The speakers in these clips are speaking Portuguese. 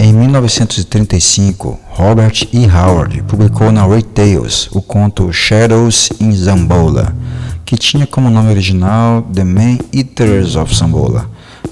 Em 1935, Robert E. Howard publicou na Ray Tales o conto Shadows in Zambola, que tinha como nome original The Man-Eaters of Zambola.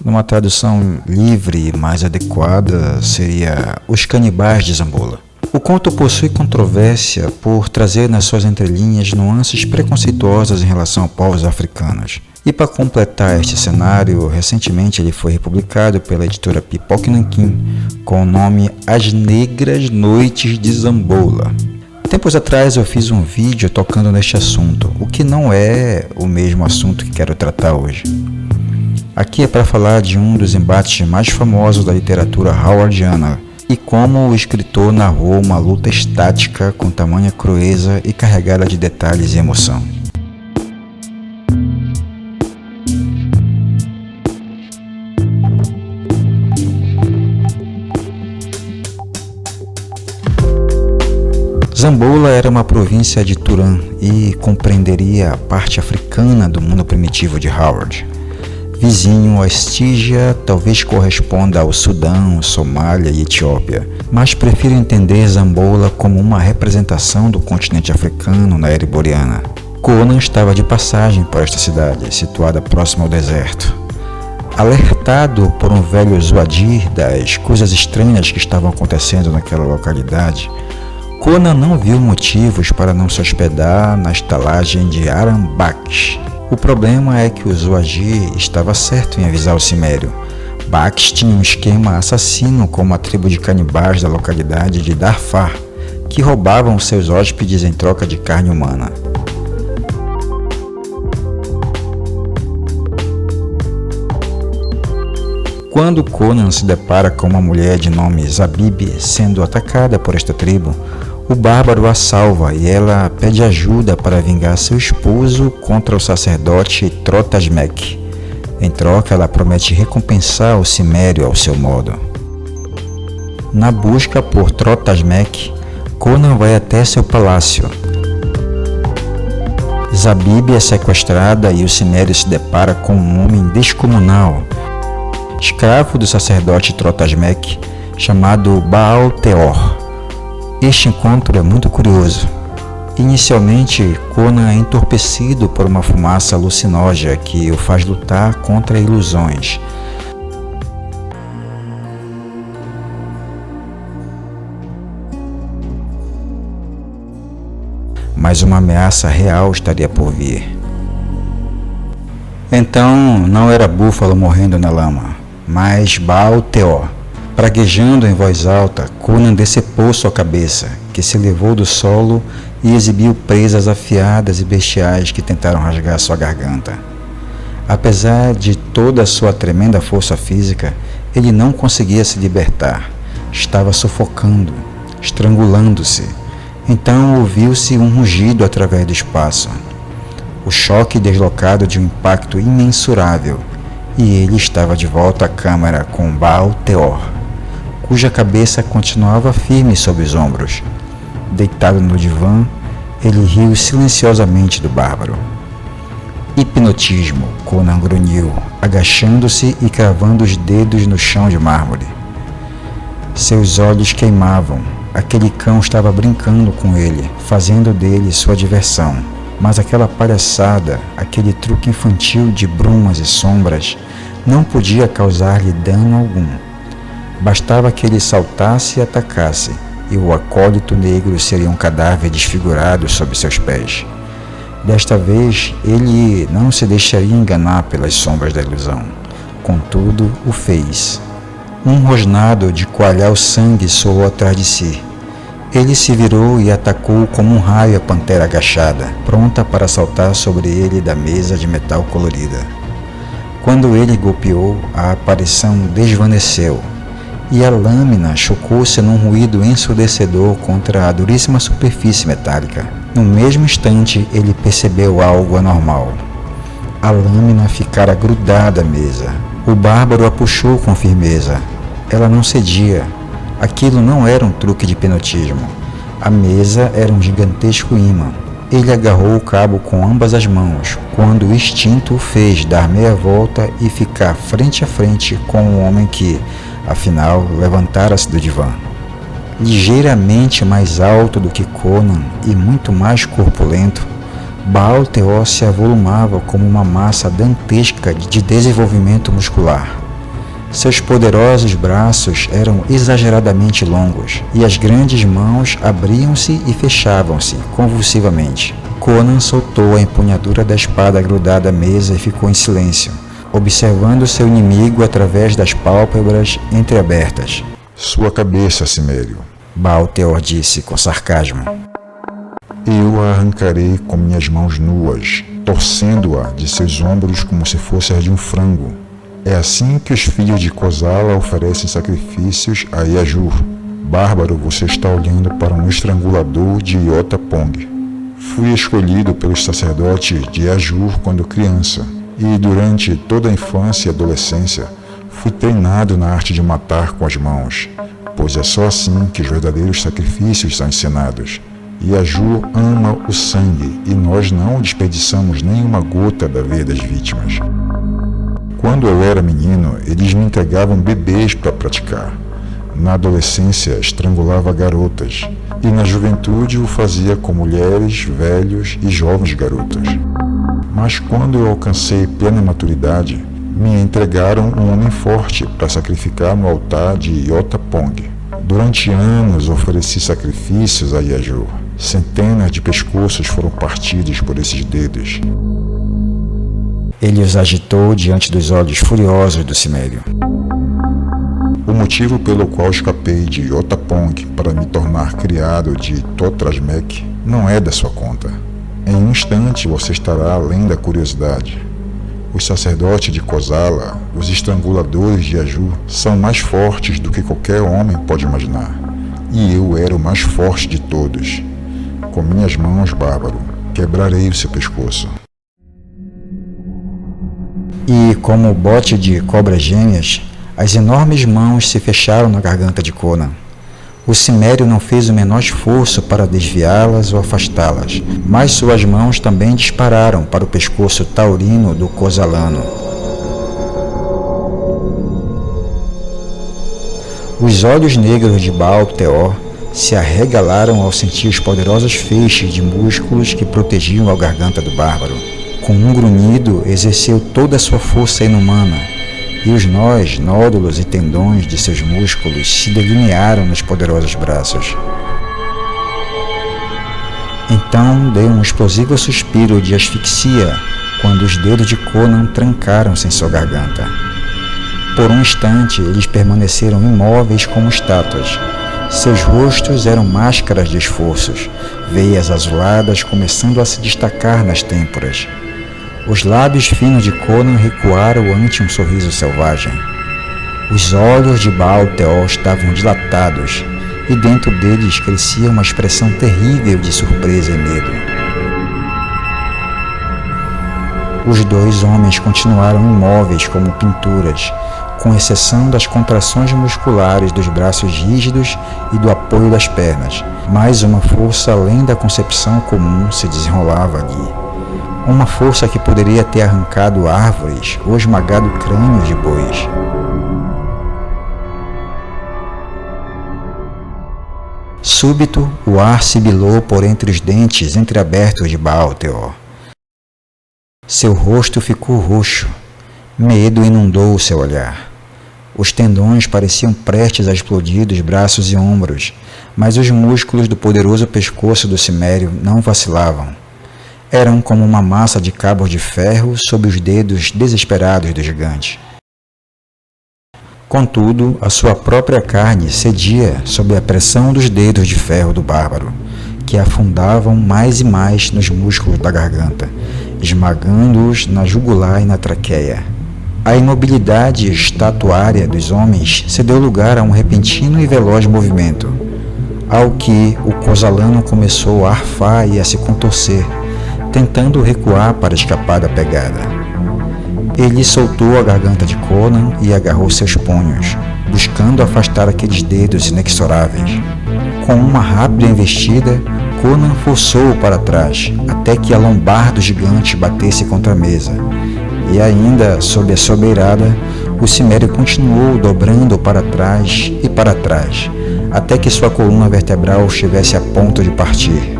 Numa tradução livre e mais adequada seria Os Canibais de Zambola. O conto possui controvérsia por trazer nas suas entrelinhas nuances preconceituosas em relação a povos africanos. E para completar este cenário, recentemente ele foi republicado pela editora Pipoca Nanquim com o nome As Negras Noites de Zambola. Tempos atrás eu fiz um vídeo tocando neste assunto, o que não é o mesmo assunto que quero tratar hoje. Aqui é para falar de um dos embates mais famosos da literatura howardiana e como o escritor narrou uma luta estática com tamanha crueza e carregada de detalhes e emoção. Zambola era uma província de Turan e compreenderia a parte africana do mundo primitivo de Howard. Vizinho a Estígia, talvez corresponda ao Sudão, Somália e Etiópia, mas prefiro entender Zambola como uma representação do continente africano na era iboriana. Conan estava de passagem por esta cidade, situada próxima ao deserto. Alertado por um velho Zuadir das coisas estranhas que estavam acontecendo naquela localidade, Conan não viu motivos para não se hospedar na estalagem de Aram-Baksh. O problema é que o Zuadir estava certo em avisar o Cimério. Baksh tinha um esquema assassino com uma tribo de canibais da localidade de Darfar, que roubavam seus hóspedes em troca de carne humana. Quando Conan se depara com uma mulher de nome Zabib sendo atacada por esta tribo, o bárbaro a salva e ela pede ajuda para vingar seu esposo contra o sacerdote Trotasmek. Em troca, ela promete recompensar o Cimério ao seu modo. Na busca por Trotasmek, Conan vai até seu palácio. Zabib é sequestrada e o Cimério se depara com um homem descomunal, escravo do sacerdote Trotasmek, chamado Baal-Teor. Este encontro é muito curioso. Inicialmente, Conan é entorpecido por uma fumaça alucinógena que o faz lutar contra ilusões. Mas uma ameaça real estaria por vir. Então, não era búfalo morrendo na lama, mas Baal-Teor. Praguejando em voz alta, Conan decepou sua cabeça, que se elevou do solo e exibiu presas afiadas e bestiais que tentaram rasgar sua garganta. Apesar de toda a sua tremenda força física, ele não conseguia se libertar. Estava sufocando, estrangulando-se. Então ouviu-se um rugido através do espaço. O choque deslocado de um impacto imensurável, e ele estava de volta à câmara com Baal-Teor, cuja cabeça continuava firme sob os ombros. Deitado no divã, ele riu silenciosamente do bárbaro. Hipnotismo, Conan grunhiu, agachando-se e cravando os dedos no chão de mármore. Seus olhos queimavam. Aquele cão estava brincando com ele, fazendo dele sua diversão. Mas aquela palhaçada, aquele truque infantil de brumas e sombras, não podia causar-lhe dano algum. Bastava que ele saltasse e atacasse, e o acólito negro seria um cadáver desfigurado sob seus pés. Desta vez, ele não se deixaria enganar pelas sombras da ilusão. Contudo, o fez. Um rosnado de coalhar o sangue soou atrás de si. Ele se virou e atacou como um raio a pantera agachada, pronta para saltar sobre ele da mesa de metal colorida. Quando ele golpeou, a aparição desvaneceu, e a lâmina chocou-se num ruído ensurdecedor contra a duríssima superfície metálica. No mesmo instante, ele percebeu algo anormal. A lâmina ficara grudada à mesa. O bárbaro a puxou com firmeza. Ela não cedia. Aquilo não era um truque de hipnotismo. A mesa era um gigantesco ímã. Ele agarrou o cabo com ambas as mãos, quando o instinto o fez dar meia volta e ficar frente a frente com um homem que, Afinal, levantara-se do divã. Ligeiramente mais alto do que Conan e muito mais corpulento, Baal-Teor se avolumava como uma massa dantesca de desenvolvimento muscular. Seus poderosos braços eram exageradamente longos e as grandes mãos abriam-se e fechavam-se convulsivamente. Conan soltou a empunhadura da espada grudada à mesa e ficou em silêncio, observando seu inimigo através das pálpebras entreabertas. Sua cabeça, Cimério, Baal-Teor disse com sarcasmo. Eu a arrancarei com minhas mãos nuas, torcendo-a de seus ombros como se fosse a de um frango. É assim que os filhos de Kosala oferecem sacrifícios a Iajur. Bárbaro, você está olhando para um estrangulador de Iotapong. Fui escolhido pelos sacerdotes de Iajur quando criança, e durante toda a infância e adolescência fui treinado na arte de matar com as mãos, pois é só assim que os verdadeiros sacrifícios são ensinados. Iajur ama o sangue e nós não desperdiçamos nenhuma gota da veia das vítimas. Quando eu era menino, eles me entregavam bebês para praticar. Na adolescência, estrangulava garotas, e na juventude o fazia com mulheres, velhos e jovens garotas. Mas quando eu alcancei plena maturidade, me entregaram um homem forte para sacrificar no altar de Iotapong. Durante anos ofereci sacrifícios a Iajur. Centenas de pescoços foram partidos por esses dedos. Ele os agitou diante dos olhos furiosos do Cimério. O motivo pelo qual escapei de Iotapong para me tornar criado de Totrasmek não é da sua conta. Em um instante você estará além da curiosidade. Os sacerdotes de Kosala, os estranguladores de Iajur, são mais fortes do que qualquer homem pode imaginar. E eu era o mais forte de todos. Com minhas mãos, Bárbaro, quebrarei o seu pescoço. E, como bote de cobras gêmeas, as enormes mãos se fecharam na garganta de Conan. O Cimério não fez o menor esforço para desviá-las ou afastá-las, mas suas mãos também dispararam para o pescoço taurino do Kosalano. Os olhos negros de Baal-Teor se arregalaram ao sentir os poderosos feixes de músculos que protegiam a garganta do bárbaro. Com um grunhido, exerceu toda a sua força inumana, e os nós, nódulos e tendões de seus músculos se delinearam nos poderosos braços. Então deu um explosivo suspiro de asfixia quando os dedos de Conan trancaram-se em sua garganta. Por um instante, eles permaneceram imóveis como estátuas. Seus rostos eram máscaras de esforços, veias azuladas começando a se destacar nas têmporas. Os lábios finos de Conan recuaram ante um sorriso selvagem. Os olhos de Baal-Teor estavam dilatados, e dentro deles crescia uma expressão terrível de surpresa e medo. Os dois homens continuaram imóveis como pinturas, com exceção das contrações musculares dos braços rígidos e do apoio das pernas, mas uma força além da concepção comum se desenrolava ali. Uma força que poderia ter arrancado árvores ou esmagado crânios de bois. Súbito, o ar sibilou por entre os dentes entreabertos de Baal-Teor. Seu rosto ficou roxo. Medo inundou o seu olhar. Os tendões pareciam prestes a explodir dos braços e ombros, mas os músculos do poderoso pescoço do Cimério não vacilavam. Eram como uma massa de cabos de ferro sob os dedos desesperados do gigante. Contudo, a sua própria carne cedia sob a pressão dos dedos de ferro do bárbaro, que afundavam mais e mais nos músculos da garganta, esmagando-os na jugular e na traqueia. A imobilidade estatuária dos homens cedeu lugar a um repentino e veloz movimento, ao que o Kosalano começou a arfar e a se contorcer, tentando recuar para escapar da pegada. Ele soltou a garganta de Conan e agarrou seus punhos, buscando afastar aqueles dedos inexoráveis. Com uma rápida investida, Conan forçou-o para trás, até que a lombar do gigante batesse contra a mesa, e ainda, sob a sobeirada, O cimério continuou dobrando para trás e para trás, até que sua coluna vertebral estivesse a ponto de partir.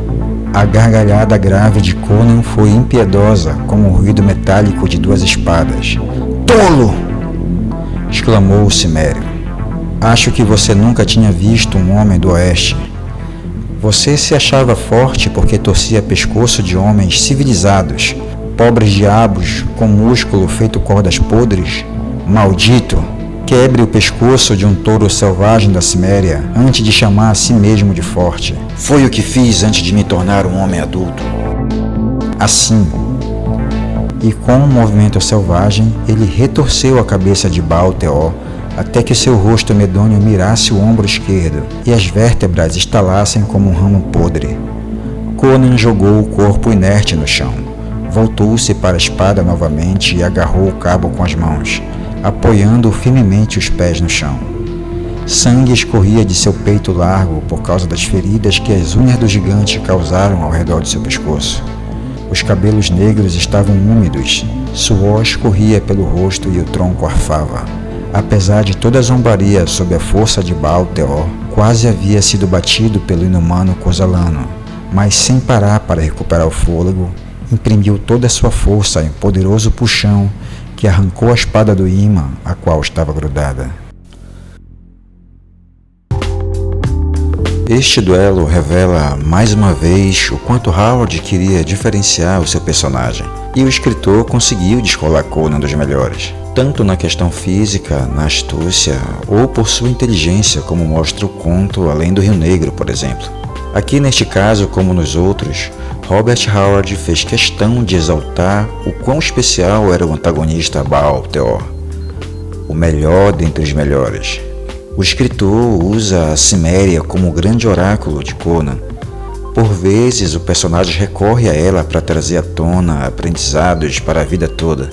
A gargalhada grave de Conan foi impiedosa, como o ruído metálico de duas espadas. "Tolo!" exclamou o cimério. "Acho que você nunca tinha visto um homem do oeste. Você se achava forte porque torcia pescoço de homens civilizados, pobres diabos com músculo feito cordas podres? Maldito! Quebre o pescoço de um touro selvagem da Ciméria antes de chamar a si mesmo de forte. Foi o que fiz antes de me tornar um homem adulto." Assim, e com um movimento selvagem, ele retorceu a cabeça de Baal-Teor até que seu rosto medonho mirasse o ombro esquerdo e as vértebras estalassem como um ramo podre. Conan jogou o corpo inerte no chão. Voltou-se para a espada novamente e agarrou o cabo com as mãos, apoiando firmemente os pés no chão. Sangue escorria de seu peito largo por causa das feridas que as unhas do gigante causaram ao redor de seu pescoço. Os cabelos negros estavam úmidos, suor escorria pelo rosto e o tronco arfava. Apesar de toda a zombaria sob a força de Baal-Teor, quase havia sido batido pelo inumano Cozalano, mas sem parar para recuperar o fôlego, imprimiu toda a sua força em poderoso puxão que arrancou a espada do imã a qual estava grudada. Este duelo revela mais uma vez o quanto Howard queria diferenciar o seu personagem, e o escritor conseguiu descolar Conan dos melhores, tanto na questão física, na astúcia ou por sua inteligência, como mostra o conto Além do Rio Negro, por exemplo. Aqui neste caso, como nos outros, Robert Howard fez questão de exaltar o quão especial era o antagonista Baal-Teor, o melhor dentre os melhores. O escritor usa a Ciméria como o grande oráculo de Conan. Por vezes, o personagem recorre a ela para trazer à tona aprendizados para a vida toda.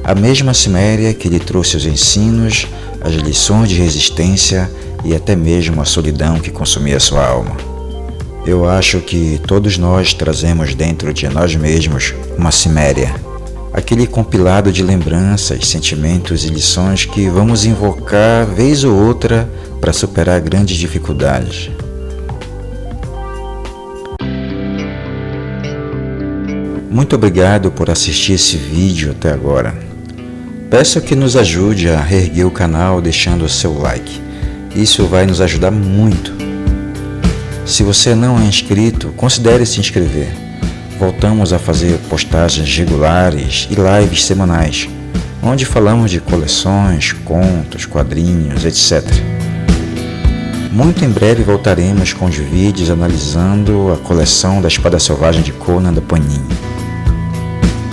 A mesma Ciméria que lhe trouxe os ensinos, as lições de resistência e até mesmo a solidão que consumia sua alma. Eu acho que todos nós trazemos dentro de nós mesmos uma Ciméria, aquele compilado de lembranças, sentimentos e lições que vamos invocar vez ou outra para superar grandes dificuldades. Muito obrigado por assistir esse vídeo até agora. Peço que nos ajude a reerguer o canal deixando o seu like. Isso vai nos ajudar muito. Se você não é inscrito, considere se inscrever. Voltamos a fazer postagens regulares e lives semanais, onde falamos de coleções, contos, quadrinhos, etc. Muito em breve voltaremos com os vídeos analisando a coleção da Espada Selvagem de Conan da Panini.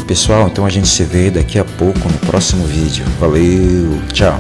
Pessoal, então a gente se vê daqui a pouco no próximo vídeo. Valeu, tchau!